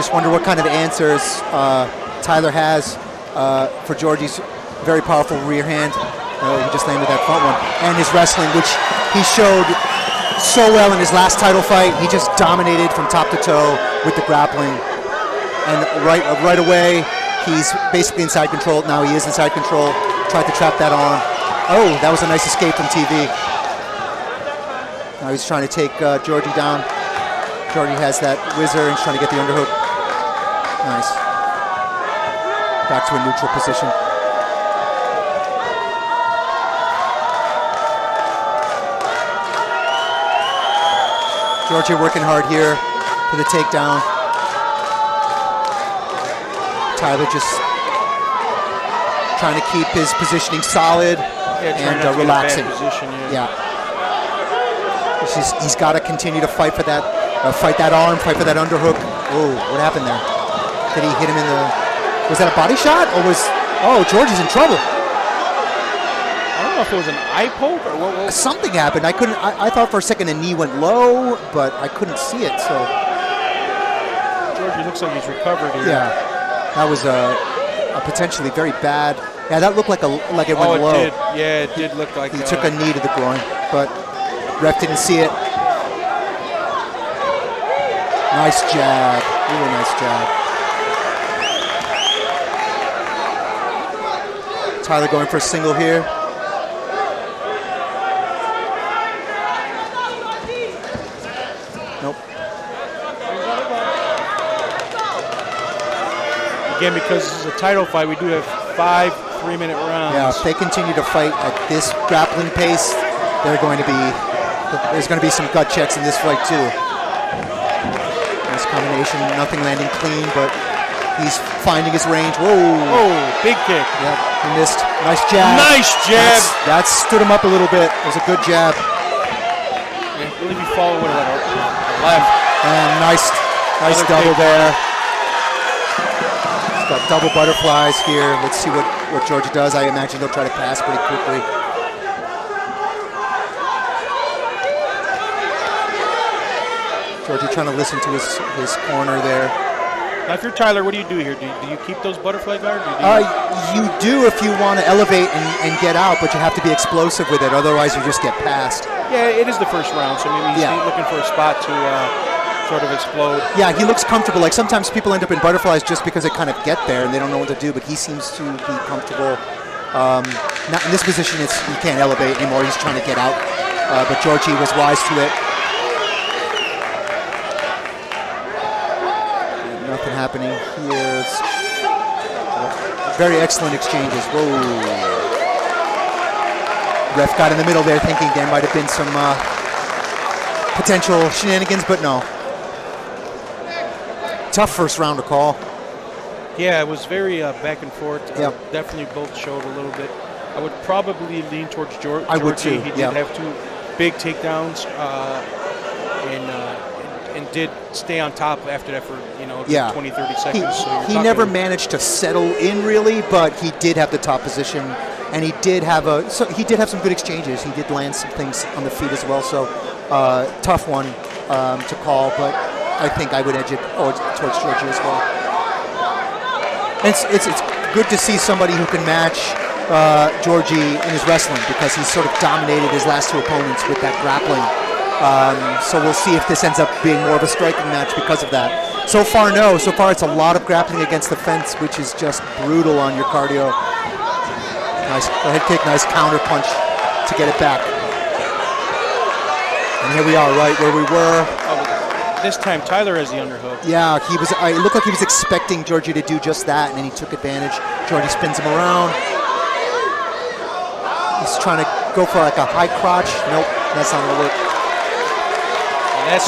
just wonder what kind of answers Tyler has for Georgie's very powerful rear hand. He just landed that front one. And his wrestling, which he showed so well in his last title fight. He just dominated from top to toe with the grappling. And right away, he's basically inside control. Now he is inside control. Tried to trap that arm. Oh, that was a nice escape from TV. Now he's trying to take Georgie down. Georgie has that whizzer and he's trying to get the underhook. Nice. Back to a neutral position. Georgie working hard here for the takedown. Tyler just trying to keep his positioning solid and relaxing. Yeah. He's got to continue to fight for that, fight that arm, fight for that underhook. Oh, what happened there? Did he hit him in the? Was that a body shot or was? Oh, Georgie's in trouble. I don't know if it was an eye poke or what. Something happened. I couldn't. I thought for a second the knee went low, but I couldn't see it. So Georgie looks like he's recovered here. Yeah, that was a potentially very bad. Yeah, that looked like it went low. Did. Yeah, it did look like he took a knee to the groin, but ref didn't see it. Nice jab, really nice jab. Tyler going for a single here. Nope. Again, because this is a title fight, we do have 5 3-minute rounds. Yeah, if they continue to fight at this grappling pace, there's going to be some gut checks in this fight too. Nice combination, nothing landing clean, but he's finding his range. Whoa! Whoa, big kick. Yep, he missed. Nice jab. Nice jab. That stood him up a little bit. It was a good jab. I believe he followed with a left. And nice double there. He's got double butterflies here. Let's see what Georgie does. I imagine he'll try to pass pretty quickly. Georgie trying to listen to his corner there. Now, if you're Tyler, what do you do here? Do you keep those butterfly guards? You do if you want to elevate and get out, but you have to be explosive with it. Otherwise, you just get passed. Yeah, it is the first round, so maybe he's looking for a spot to sort of explode. Yeah, he looks comfortable. Like sometimes people end up in butterflies just because they kind of get there and they don't know what to do, but he seems to be comfortable. Not in this position, he can't elevate anymore. He's trying to get out, but Georgie was wise to it. Nothing happening here. Very excellent exchanges. Whoa. Ref got in the middle there thinking there might have been some potential shenanigans, but no. Tough first round to call. Yeah, it was very back and forth. Yep. Definitely both showed a little bit. I would probably lean towards Georgie. I would too. He did have 2 big takedowns and did stay on top after that for 20, 30 seconds. He never managed to settle in really, but he did have the top position, and he did have some good exchanges. He did land some things on the feet as well. So tough one to call, but I think I would edge it towards Georgie as well. It's good to see somebody who can match Georgie in his wrestling, because he's sort of dominated his last 2 opponents with that grappling. So we'll see if this ends up being more of a striking match because of that. So far, no. So far, it's a lot of grappling against the fence, which is just brutal on your cardio. Nice head kick, nice counter punch to get it back. And here we are, right where we were. This time, Tyler has the underhook. Yeah, it looked like he was expecting Georgie to do just that, and then he took advantage. Georgie spins him around. He's trying to go for like a high crotch. Nope, that's not going to work. And that's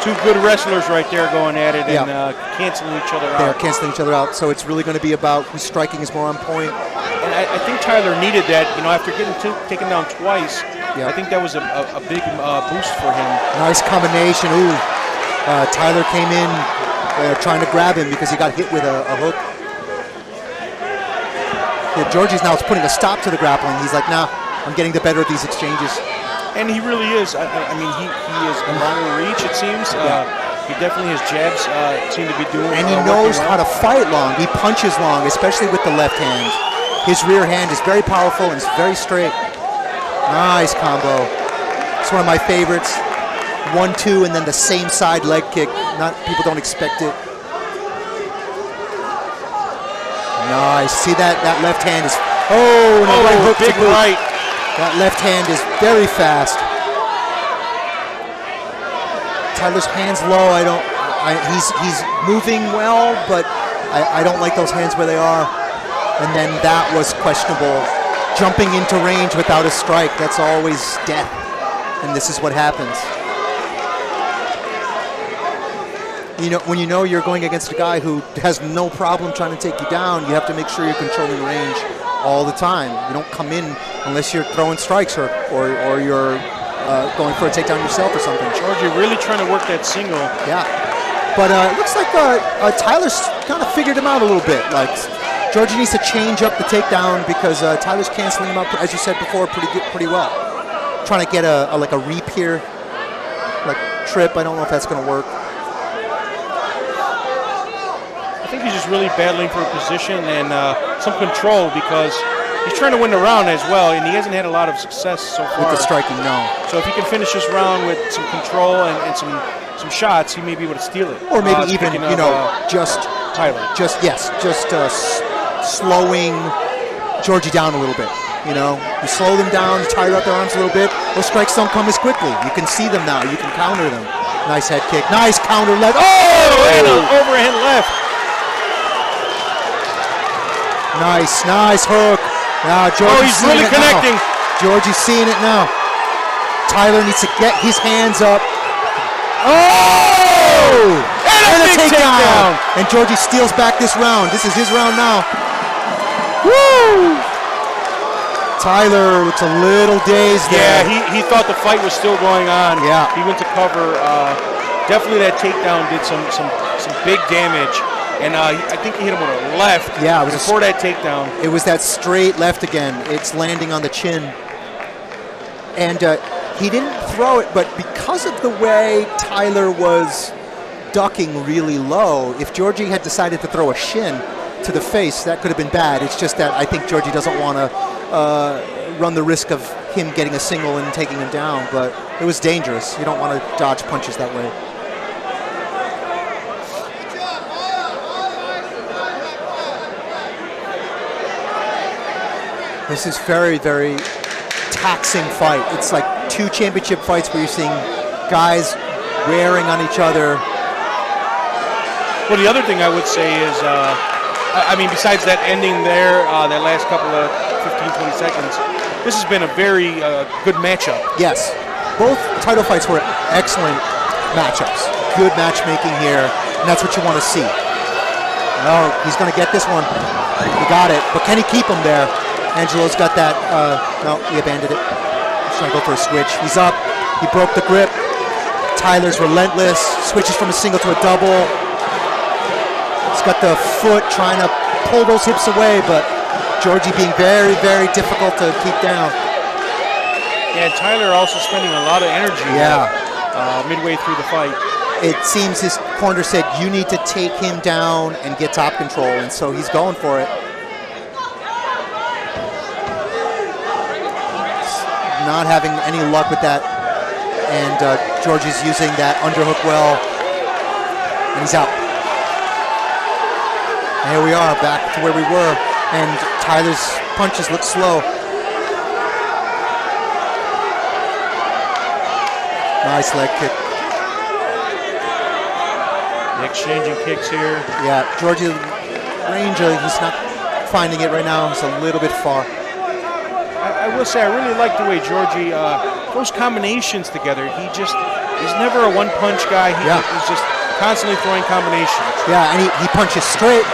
two good wrestlers right there going at it and canceling each other out. They're canceling each other out, so it's really going to be about whose striking is more on point. And I think Tyler needed that, after getting taken down twice. I think that was a big boost for him. Nice combination. Ooh, Tyler came in trying to grab him because he got hit with a hook. Yeah, Georgie's now putting a stop to the grappling. He's like, nah, I'm getting the better of these exchanges. And he really is. I mean, he is a longer reach, it seems. He definitely, his jabs seem to be doing. And he knows how to fight long. He punches long, especially with the left hand. His rear hand is very powerful and it's very straight. Nice combo. It's one of my favorites. 1-2 and then the same side leg kick. People don't expect it. Nice. See that left hand is. Oh, no, right hook big right. That left hand is very fast. Tyler's hands low. He's moving well, but I don't like those hands where they are. And then that was questionable. Jumping into range without a strike, that's always death. And this is what happens. You know, when you know you're going against a guy who has no problem trying to take you down, you have to make sure you're controlling range all the time. You don't come in unless you're throwing strikes or you're going for a takedown yourself or something. Georgie really trying to work that single. Yeah, but it looks like Tyler's kind of figured him out a little bit. Like Georgie needs to change up the takedown because Tyler's canceling him up, as you said before, pretty well. Trying to get a reap here, like trip. I don't know if that's going to work. I think he's just really battling for a position and some control because he's trying to win the round as well, and he hasn't had a lot of success so far. With the striking, no. So if he can finish this round with some control and some shots, he may be able to steal it. Or maybe even, just Tyler. Just slowing Georgie down a little bit. You slow them down, tire out their arms a little bit. Those strikes don't come as quickly. You can see them now. You can counter them. Nice head kick. Nice counter left. Oh! And an overhand left. Nice hook. Now Georgie's he's really connecting. Georgie's seeing it now. Tyler needs to get his hands up. Oh! And a takedown. And Georgie steals back this round. This is his round now. Woo! Tyler looks a little dazed there. Yeah, he thought the fight was still going on. Yeah. He went to cover. Definitely that takedown did some big damage. And I think he hit him with a left. Yeah, it was before that takedown. It was that straight left again. It's landing on the chin. And he didn't throw it, but because of the way Tyler was ducking really low, if Georgie had decided to throw a shin to the face, that could have been bad. It's just that I think Georgie doesn't want to run the risk of him getting a single and taking him down, but it was dangerous. You don't want to dodge punches that way. This is very, very taxing fight. It's like two championship fights where you're seeing guys wearing on each other. Well, the other thing I would say is, besides that ending there, that last couple of 15, 20 seconds, this has been a very good matchup. Yes. Both title fights were excellent matchups. Good matchmaking here, and that's what you want to see. Oh, he's going to get this one. He got it, but can he keep him there? Angelo's got that. No, he abandoned it. He's trying to go for a switch. He's up. He broke the grip. Tyler's relentless. Switches from a single to a double. He's got the foot trying to pull those hips away, but Georgie being very, very difficult to keep down. Yeah, Tyler also spending a lot of energy midway through the fight. It seems his corner said, you need to take him down and get top control, and so he's going for it. Not having any luck with that, and Georgie's using that underhook well, and he's out. And here we are, back to where we were, and Tyler's punches look slow. Nice leg kick. The exchanging kicks here. Yeah, Georgie range, he's not finding it right now. He's a little bit far. I will say I really like the way Georgie throws combinations together. He's never a one-punch guy. He's just constantly throwing combinations. Yeah, and he punches straight.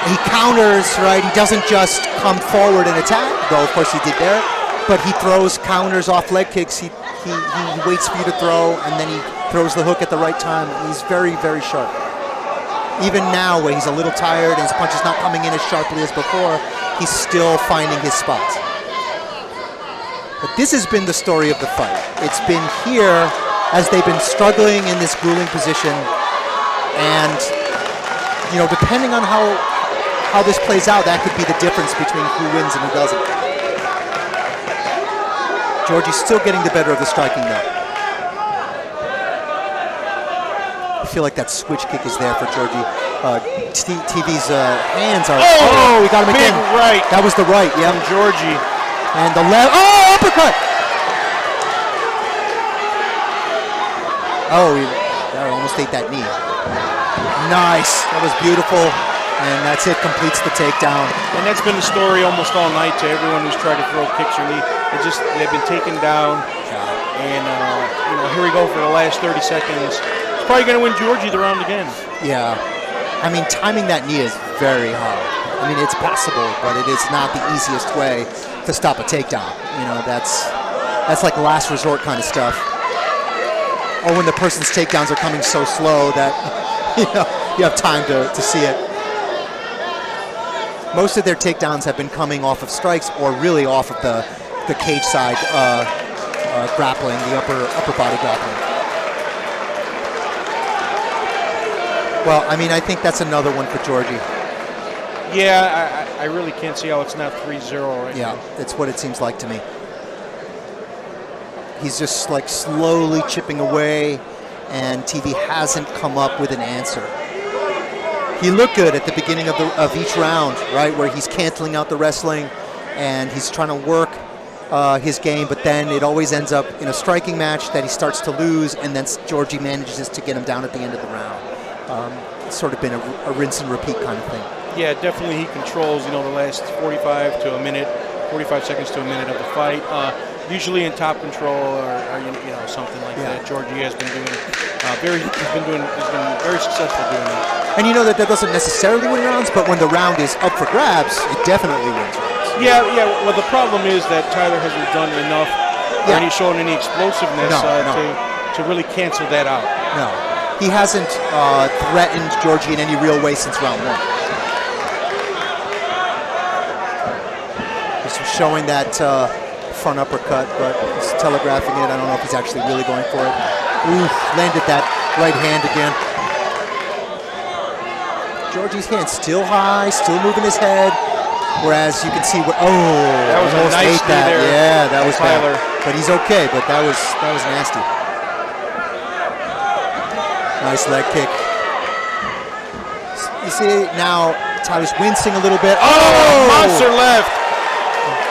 He counters, right? He doesn't just come forward and attack, though of course he did there, but he throws counters off leg kicks. He waits for you to throw, and then he throws the hook at the right time. He's very, very sharp. Even now, when he's a little tired and his punch is not coming in as sharply as before, he's still finding his spots. But this has been the story of the fight. It's been here, as they've been struggling in this grueling position, And, you know, depending on how this plays out, that could be the difference between who wins and who doesn't. Georgie's still getting the better of the striking, though. I feel like that switch kick is there for Georgie. TV's hands are... Oh, he got him again. Big right. That was the right, yeah. From Georgie. And the left... Oh, uppercut! Oh, that almost ate that knee. Nice. That was beautiful. And that's it. Completes the takedown. And that's been the story almost all night to everyone who's tried to throw kicks or knee. They've been taken down. And, you know, here we go for the last 30 seconds. He's probably going to win Georgie the round again. Yeah. I mean, timing that knee is very hard. I mean, it's possible, but it is not the easiest way to stop a takedown. You know, that's like last resort kind of stuff. Or when the person's takedowns are coming so slow that you have time to see it. Most of their takedowns have been coming off of strikes or really off of the cage side grappling, the upper body grappling. Well, I mean, I think that's another one for Georgie. Yeah, I really can't see how it's not 3-0 right now. Yeah, that's what it seems like to me. He's just like slowly chipping away, and TV hasn't come up with an answer. He looked good at the beginning of each round, right, where he's canceling out the wrestling, and he's trying to work his game, but then it always ends up in a striking match that he starts to lose, and then Georgie manages to get him down at the end of the round. It's sort of been a rinse and repeat kind of thing. Yeah, definitely he controls, you know, the last 45 seconds to a minute of the fight. Usually in top control or you know, something like that. Georgie has been doing he's been very successful doing that. And you know that doesn't necessarily win rounds, but when the round is up for grabs, it definitely wins rounds. Yeah. Well, the problem is that Tyler hasn't done enough, or he's shown any explosiveness to really cancel that out. No, he hasn't threatened Georgie in any real way since round one. Just showing that front uppercut, but he's telegraphing it. I don't know if he's actually really going for it. Ooh, landed that right hand again. Georgie's hand still high, still moving his head. Whereas you can see what that was a nice knee there. Yeah, that was Tyler. bad. But he's okay, but that was nasty. Nice leg kick. You see now Tyler's wincing a little bit. Monster left.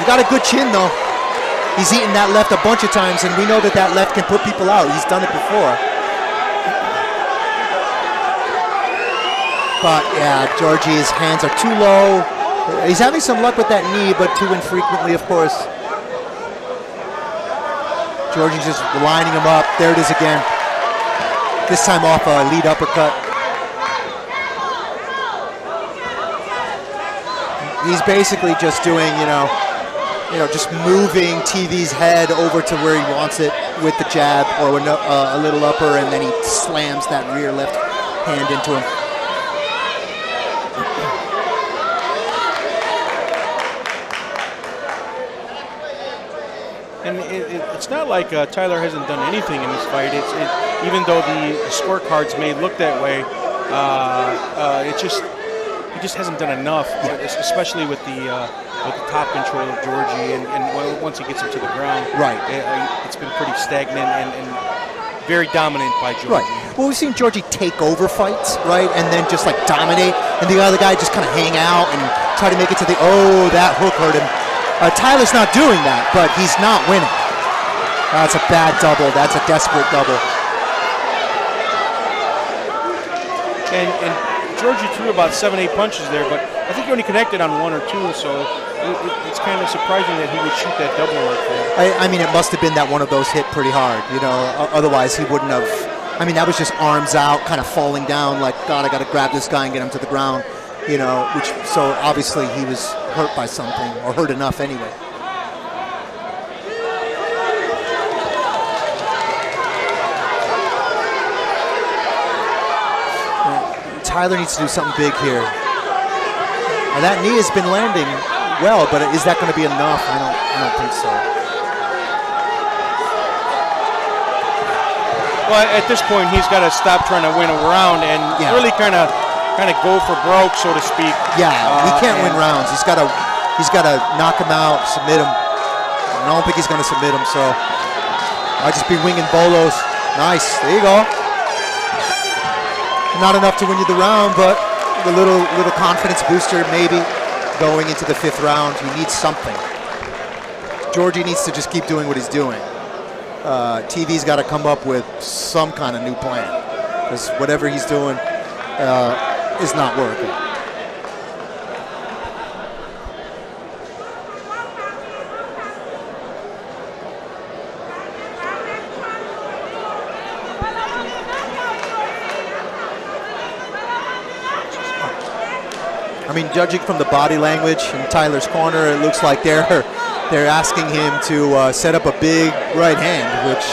He got a good chin though. He's eaten that left a bunch of times, and we know that left can put people out. He's done it before. But yeah, Georgie's hands are too low. He's having some luck with that knee, but too infrequently, of course. Georgie's just lining him up. There it is again. This time off a lead uppercut. He's basically just doing, just moving TV's head over to where he wants it with the jab or a little upper, and then he slams that rear left hand into him. And it's not like Tyler hasn't done anything in this fight. Even though the scorecards may look that way, he just hasn't done enough, especially with the top control of Georgie, and once he gets him to the ground, right? It's been pretty stagnant and very dominant by Georgie. Right. Well, we've seen Georgie take over fights, right, and then just like dominate, and the other guy just kind of hang out and try to make it to the that hook hurt him. Tyler's not doing that, but he's not winning. That's a bad double. That's a desperate double. And Georgie threw about 7-8 punches there, but I think he only connected on 1 or 2, so it's kind of surprising that he would shoot that double like that. I mean, it must have been that one of those hit pretty hard, otherwise he wouldn't have. I mean, that was just arms out, kind of falling down like, God, I got to grab this guy and get him to the ground, so obviously he was hurt by something, or hurt enough anyway. Tyler needs to do something big here. Now, that knee has been landing well, but is that going to be enough? I don't think so. Well, at this point, he's got to stop trying to win a round and really kind of go for broke, so to speak. Yeah, he can't win rounds. He's got to knock him out, submit him. I don't think he's going to submit him, so I'll just be winging bolos. Nice, there you go. Not enough to win you the round, but a little confidence booster maybe going into the 5th round. He needs something. Georgie needs to just keep doing what he's doing. TV's got to come up with some kind of new plan, because whatever he's doing is not working. I mean, judging from the body language in Tyler's corner, it looks like they're asking him to set up a big right hand, which,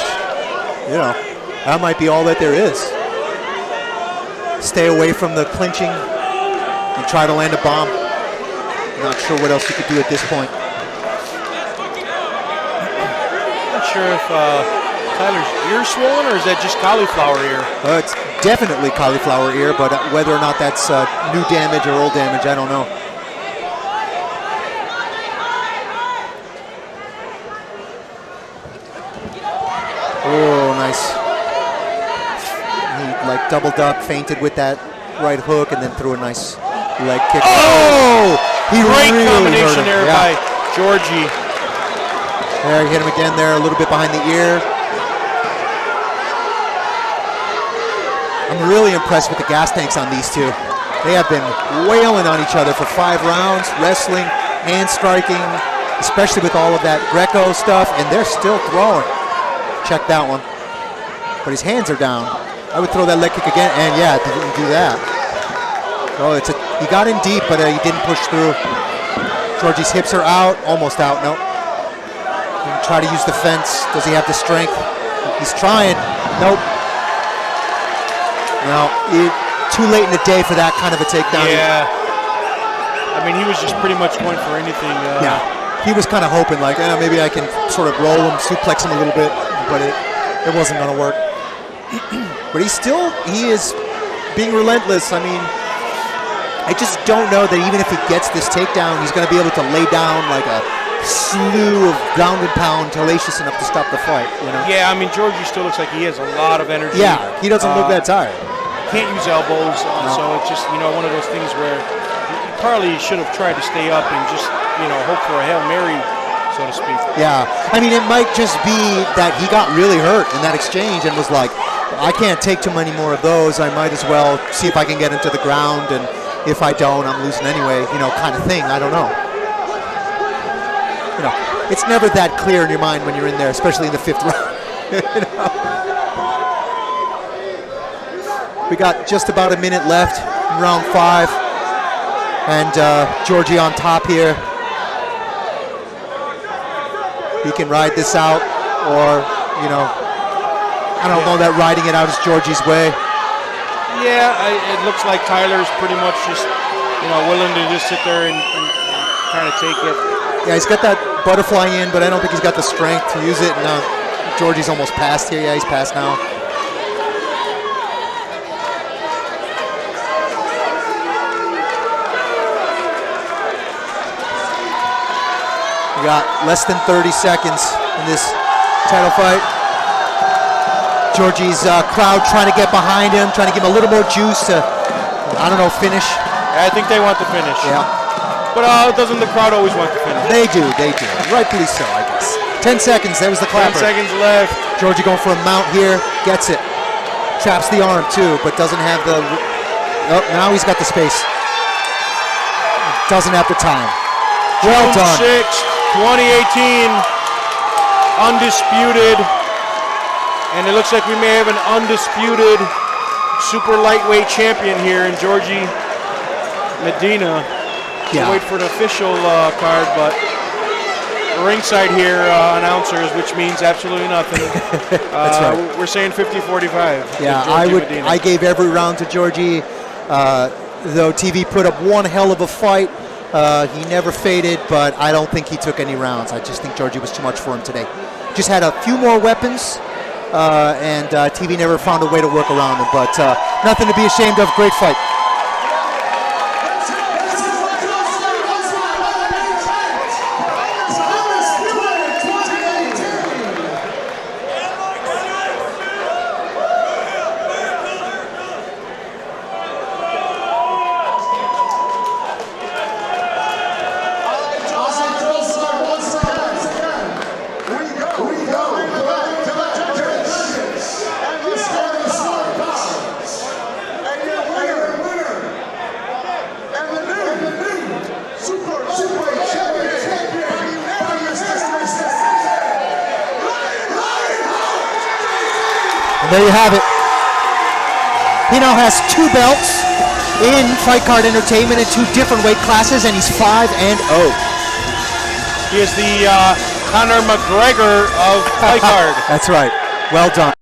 you know, that might be all that there is. Stay away from the clinching and try to land a bomb. Not sure what else you could do at this point. Not sure if Tyler's ear swollen, or is that just cauliflower ear? It's definitely cauliflower ear, but whether or not that's new damage or old damage, I don't know. Oh, nice. He like doubled up, feinted with that right hook, and then threw a nice leg kick. Oh! He Great really combination there by Georgie. There, he hit him again there, a little bit behind the ear. I'm really impressed with the gas tanks on these two. They have been wailing on each other for 5 rounds, wrestling and striking, especially with all of that Greco stuff, and they're still throwing. Check that one. But his hands are down. I would throw that leg kick again, and yeah, didn't do that. Oh, he got in deep, but he didn't push through. Georgie's hips are out, almost out. Nope. Try to use the fence. Does he have the strength? He's trying. Nope. No, too late in the day for that kind of a takedown. Yeah. I mean, he was just pretty much going for anything. Yeah. He was kind of hoping, like, maybe I can sort of roll him, suplex him a little bit, but it wasn't going to work. But he is being relentless. I mean, I just don't know that even if he gets this takedown, he's going to be able to lay down like a slew of ground and pound, hellacious enough to stop the fight. You know? Yeah, I mean, Georgie still looks like he has a lot of energy. Yeah, he doesn't look that tired. Can't use elbows, so it's just, one of those things where he probably should have tried to stay up and just, hope for a Hail Mary, so to speak. Yeah, I mean, it might just be that he got really hurt in that exchange and was like, I can't take too many more of those. I might as well see if I can get him to the ground, and if I don't, I'm losing anyway, kind of thing. I don't know. It's never that clear in your mind when you're in there, especially in the 5th round. We got just about a minute left in round 5, and Georgie on top here. He can ride this out, or I don't know that riding it out is Georgie's way. Yeah, it looks like Tyler's pretty much just willing to just sit there and kind of take it. Yeah, he's got that butterfly in, but I don't think he's got the strength to use it. And Georgie's almost passed here. Yeah, he's passed now. We got less than 30 seconds in this title fight. Georgie's crowd trying to get behind him, trying to give him a little more juice to, finish. I think they want the finish. Yeah. But doesn't the crowd always want the finish? They do. Rightfully so, I guess. 10 seconds, there was the clapper. 10 seconds left. Georgie going for a mount here, gets it. Traps the arm too, but doesn't have the, now he's got the space. Doesn't have the time. Well done. 2018, undisputed. And it looks like we may have an undisputed super lightweight champion here in Georgie Medina. Yeah. We'll wait for the official card, but ringside here, announcers, which means absolutely nothing. That's right. We're saying 50-45. Yeah, I gave every round to Georgie. Though TV put up one hell of a fight. He never faded, but I don't think he took any rounds. I just think Georgie was too much for him today. Just had a few more weapons, and TV never found a way to work around him. But nothing to be ashamed of. Great fight. There you have it. He now has 2 belts in Fight Card Entertainment in 2 different weight classes, and he's 5-0. He is the Conor McGregor of Fight Card. That's right. Well done.